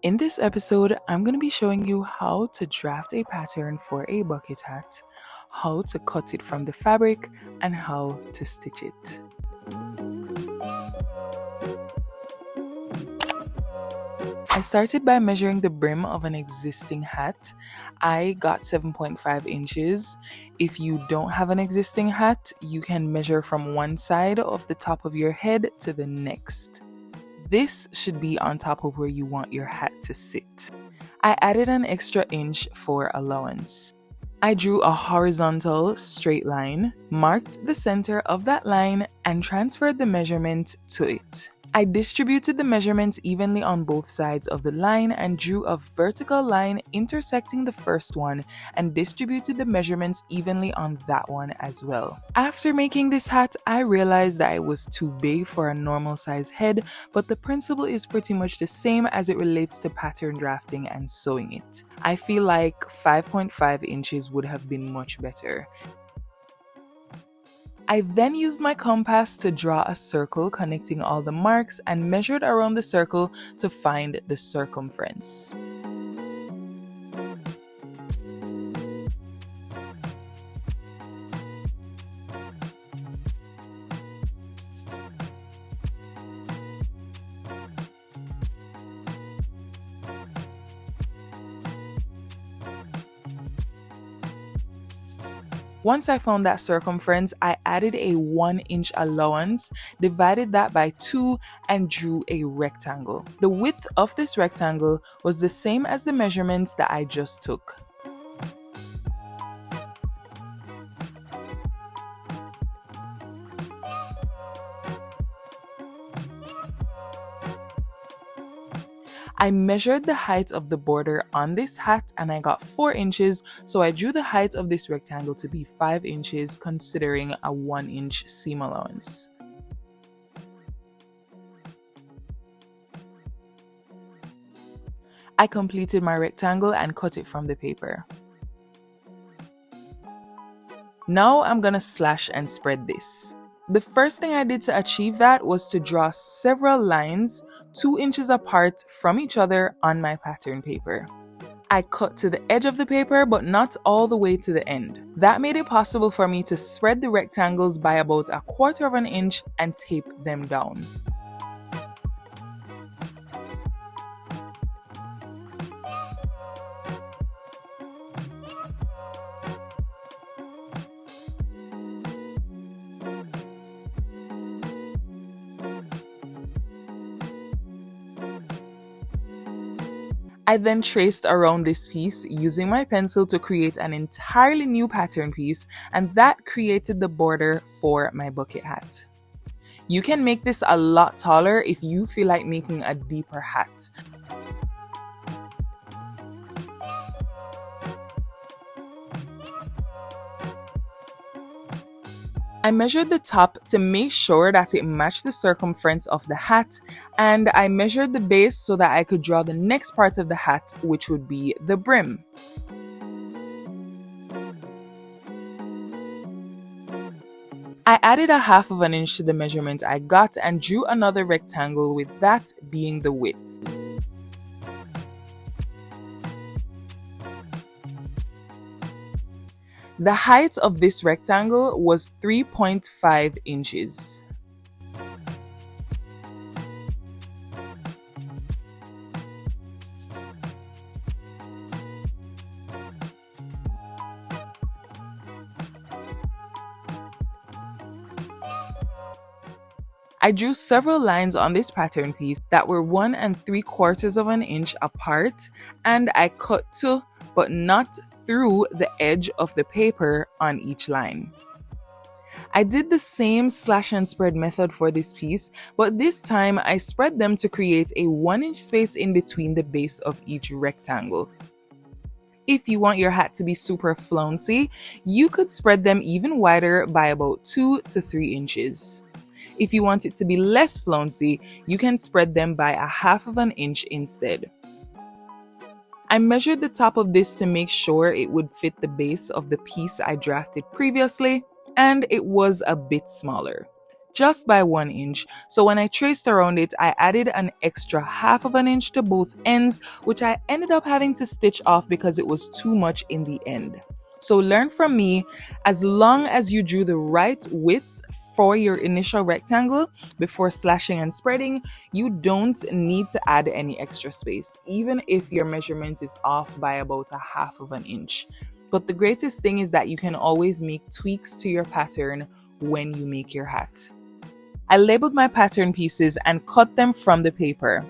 In this episode, I'm going to be showing you how to draft a pattern for a bucket hat, how to cut it from the fabric, and how to stitch it. I started by measuring the brim of an existing hat. I got 7.5 inches. If you don't have an existing hat, you can measure from one side of the top of your head to the next. This should be on top of where you want your hat to sit. I added an extra inch for allowance. I drew a horizontal straight line, marked the center of that line, and transferred the measurement to it. I distributed the measurements evenly on both sides of the line and drew a vertical line intersecting the first one and distributed the measurements evenly on that one as well. After making this hat, I realized that it was too big for a normal size head, but the principle is pretty much the same as it relates to pattern drafting and sewing it. I feel like 5.5 inches would have been much better. I then used my compass to draw a circle connecting all the marks and measured around the circle to find the circumference. Once I found that circumference, I added a 1-inch allowance, divided that by 2, and drew a rectangle. The width of this rectangle was the same as the measurements that I just took. I measured the height of the border on this hat and I got 4 inches, so I drew the height of this rectangle to be 5 inches, considering a 1-inch seam allowance. I completed my rectangle and cut it from the paper. Now I'm gonna slash and spread this. The first thing I did to achieve that was to draw several lines 2 inches apart from each other on my pattern paper. I cut to the edge of the paper, but not all the way to the end. That made it possible for me to spread the rectangles by about 1/4 of an inch and tape them down. I then traced around this piece using my pencil to create an entirely new pattern piece, and that created the border for my bucket hat. You can make this a lot taller if you feel like making a deeper hat. I measured the top to make sure that it matched the circumference of the hat, and I measured the base so that I could draw the next part of the hat, which would be the brim. I added 1/2 of an inch to the measurement I got and drew another rectangle, with that being the width. The height of this rectangle was 3.5 inches. I drew several lines on this pattern piece that were 1 3/4 of an inch apart, and I cut to, but not through, the edge of the paper on each line. I did the same slash and spread method for this piece, but this time I spread them to create a 1-inch space in between the base of each rectangle. If you want your hat to be super flouncy, you could spread them even wider by about 2 to 3 inches. If you want it to be less flouncy, you can spread them by 1/2 of an inch instead. I measured the top of this to make sure it would fit the base of the piece I drafted previously, and it was a bit smaller. just by 1 inch. So when I traced around it, I added an extra half of an inch to both ends, which I ended up having to stitch off because it was too much in the end. So learn from me, as long as you drew the right width for your initial rectangle before slashing and spreading, you don't need to add any extra space, even if your measurement is off by about a half of an inch. But the greatest thing is that you can always make tweaks to your pattern when you make your hat. I labeled my pattern pieces and cut them from the paper.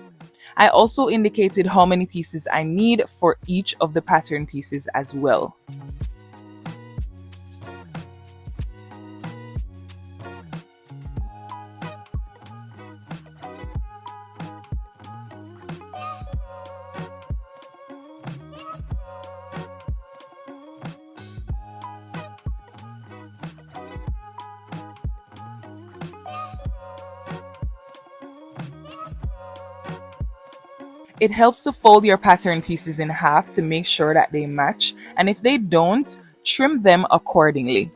I also indicated how many pieces I need for each of the pattern pieces as well. It helps to fold your pattern pieces in half to make sure that they match, and if they don't, trim them accordingly.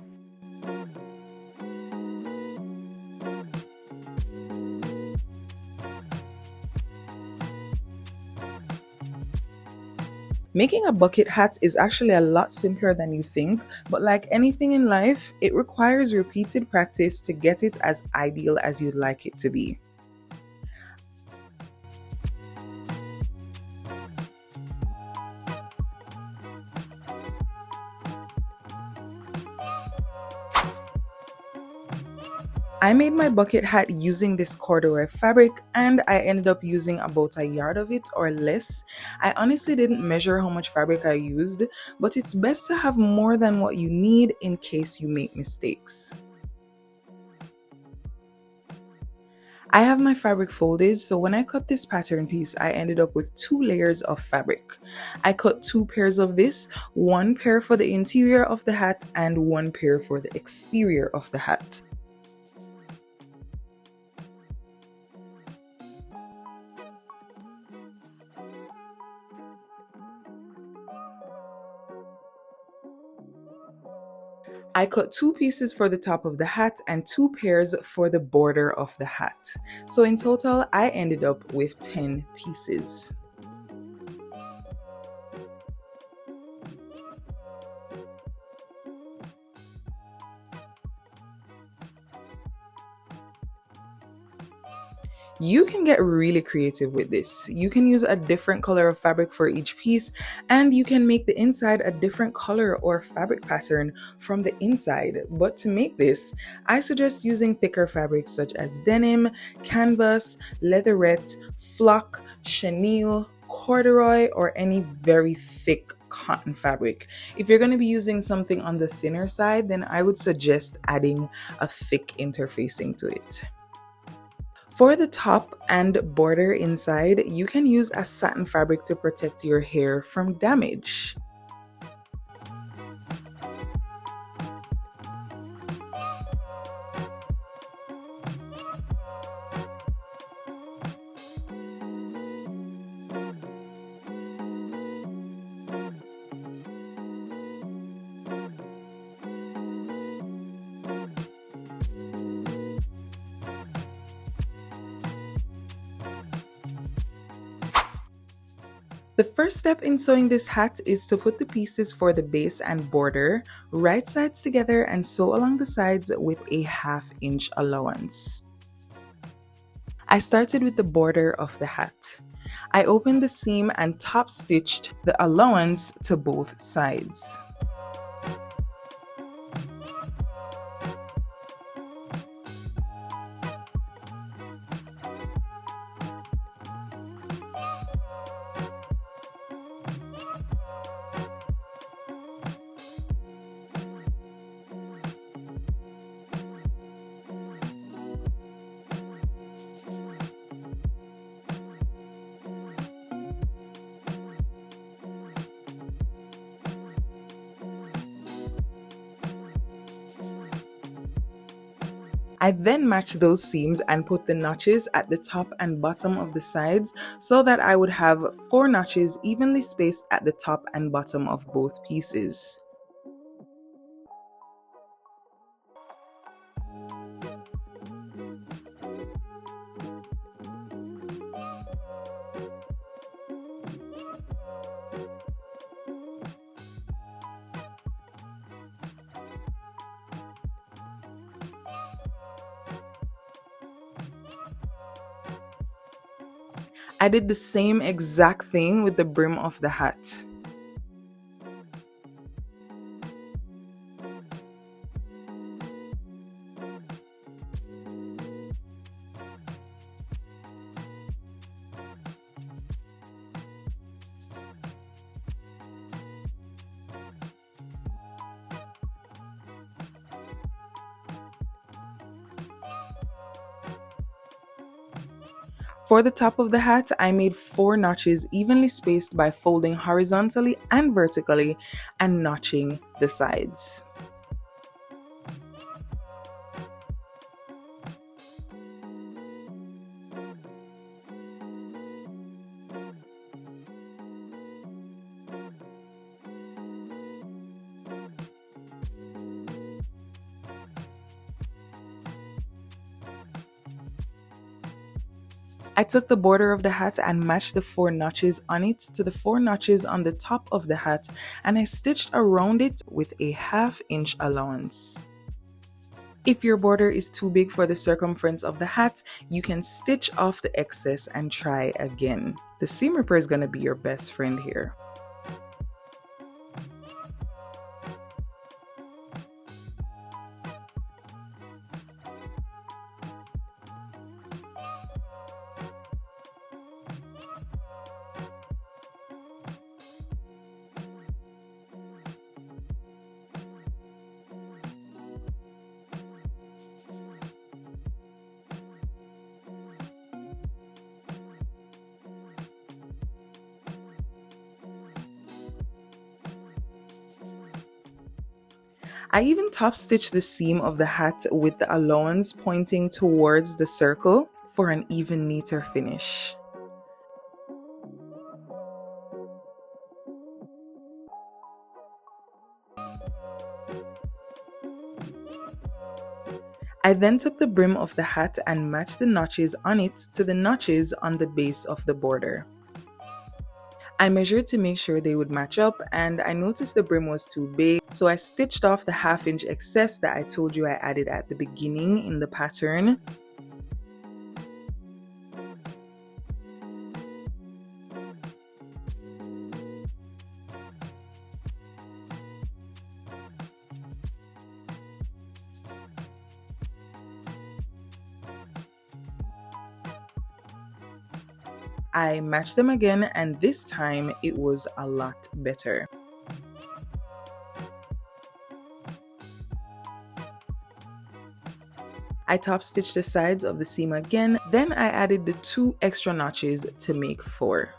Making a bucket hat is actually a lot simpler than you think, but like anything in life, it requires repeated practice to get it as ideal as you'd like it to be. I made my bucket hat using this corduroy fabric, and I ended up using about a yard of it or less. I honestly didn't measure how much fabric I used, but it's best to have more than what you need in case you make mistakes. I have my fabric folded, so when I cut this pattern piece, I ended up with 2 layers of fabric. I cut 2 pairs of this, 1 pair for the interior of the hat and 1 pair for the exterior of the hat. I cut 2 pieces for the top of the hat and 2 pairs for the border of the hat. So in total, I ended up with 10 pieces. You can get really creative with this. You can use a different color of fabric for each piece, and you can make the inside a different color or fabric pattern from the inside. But to make this, I suggest using thicker fabrics such as denim, canvas, leatherette, flock, chenille, corduroy, or any very thick cotton fabric. If you're going to be using something on the thinner side, then I would suggest adding a thick interfacing to it. For the top and border inside, you can use a satin fabric to protect your hair from damage. The first step in sewing this hat is to put the pieces for the base and border right sides together and sew along the sides with a 1/2 inch allowance. I started with the border of the hat. I opened the seam and top stitched the allowance to both sides. I then matched those seams and put the notches at the top and bottom of the sides so that I would have 4 notches evenly spaced at the top and bottom of both pieces. I did the same exact thing with the brim of the hat. For the top of the hat, I made 4 notches evenly spaced by folding horizontally and vertically and notching the sides. I took the border of the hat and matched the 4 notches on it to the 4 notches on the top of the hat, and I stitched around it with a 1/2 inch allowance. If your border is too big for the circumference of the hat, you can stitch off the excess and try again. The seam ripper is going to be your best friend here. I even top stitched the seam of the hat with the allowance pointing towards the circle for an even neater finish. I then took the brim of the hat and matched the notches on it to the notches on the base of the border. I measured to make sure they would match up, and I noticed the brim was too big, so I stitched off the 1/2 inch excess that I told you I added at the beginning in the pattern. I matched them again, and this time it was a lot better. I top stitched the sides of the seam again, then I added the 2 extra notches to make 4.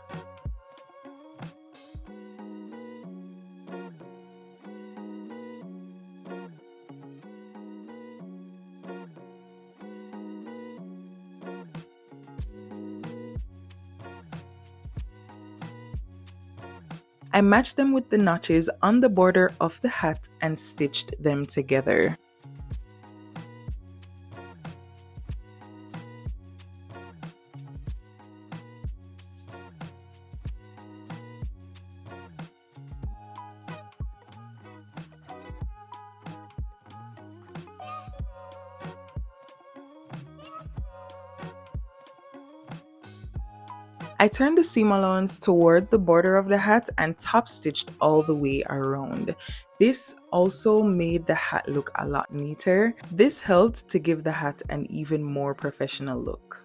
I matched them with the notches on the border of the hat and stitched them together. I turned the seam allowance towards the border of the hat and top stitched all the way around. This also made the hat look a lot neater. This helped to give the hat an even more professional look.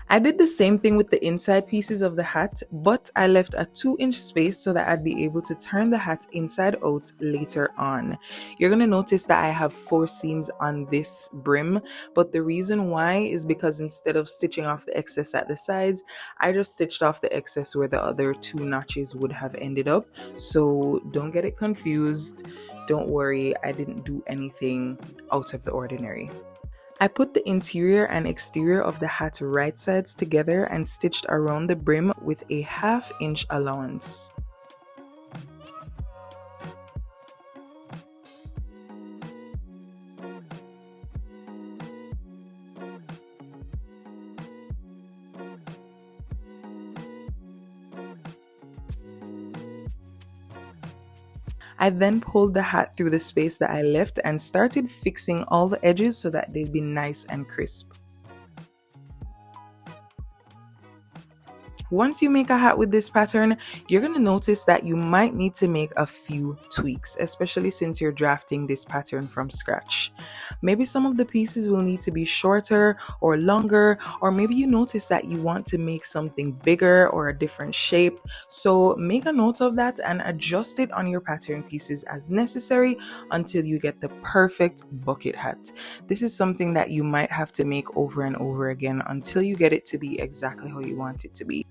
I did the same thing with the inside pieces of the hat, but I left a 2-inch space so that I'd be able to turn the hat inside out later on. You're going to notice that I have 4 seams on this brim, but the reason why is because instead of stitching off the excess at the sides, I just stitched off the excess where the other 2 notches would have ended up. So don't get it confused. Don't worry, I didn't do anything out of the ordinary. I put the interior and exterior of the hat right sides together and stitched around the brim with a 1/2 inch allowance. I then pulled the hat through the space that I left and started fixing all the edges so that they'd be nice and crisp. Once you make a hat with this pattern, you're going to notice that you might need to make a few tweaks, especially since you're drafting this pattern from scratch. Maybe some of the pieces will need to be shorter or longer, or maybe you notice that you want to make something bigger or a different shape. So make a note of that and adjust it on your pattern pieces as necessary until you get the perfect bucket hat. This is something that you might have to make over and over again until you get it to be exactly how you want it to be.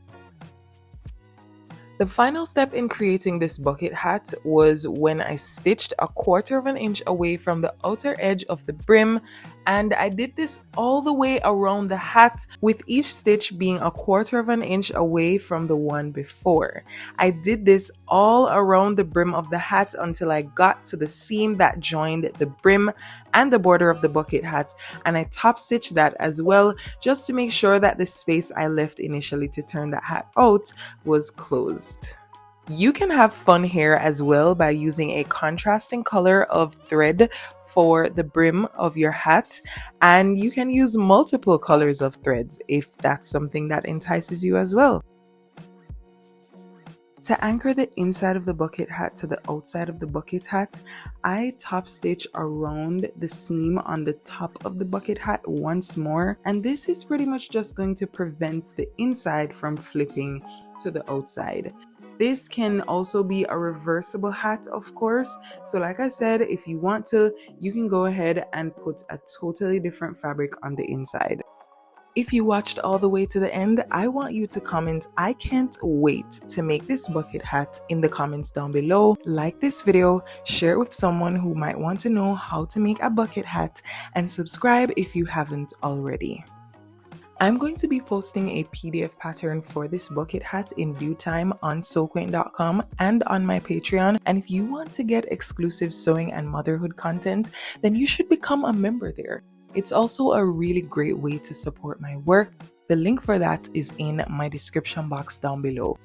The final step in creating this bucket hat was when I stitched 1/4 of an inch away from the outer edge of the brim, and I did this all the way around the hat, with each stitch being 1/4 of an inch away from the one before. I did this all around the brim of the hat until I got to the seam that joined the brim and the border of the bucket hat, and I top stitched that as well, just to make sure that the space I left initially to turn that hat out was closed. You can have fun here as well by using a contrasting color of thread for the brim of your hat, and you can use multiple colors of threads if that's something that entices you as well. To anchor the inside of the bucket hat to the outside of the bucket hat, I top stitch around the seam on the top of the bucket hat once more, and this is pretty much just going to prevent the inside from flipping to the outside. This can also be a reversible hat, of course. So like I said, if you want to, you can go ahead and put a totally different fabric on the inside. If you watched all the way to the end, I want you to comment, "I can't wait to make this bucket hat" in the comments down below. Like this video, share it with someone who might want to know how to make a bucket hat, and subscribe if you haven't already. I'm going to be posting a PDF pattern for this bucket hat in due time on sewquaint.com and on my Patreon. And if you want to get exclusive sewing and motherhood content, then you should become a member there. It's also a really great way to support my work. The link for that is in my description box down below.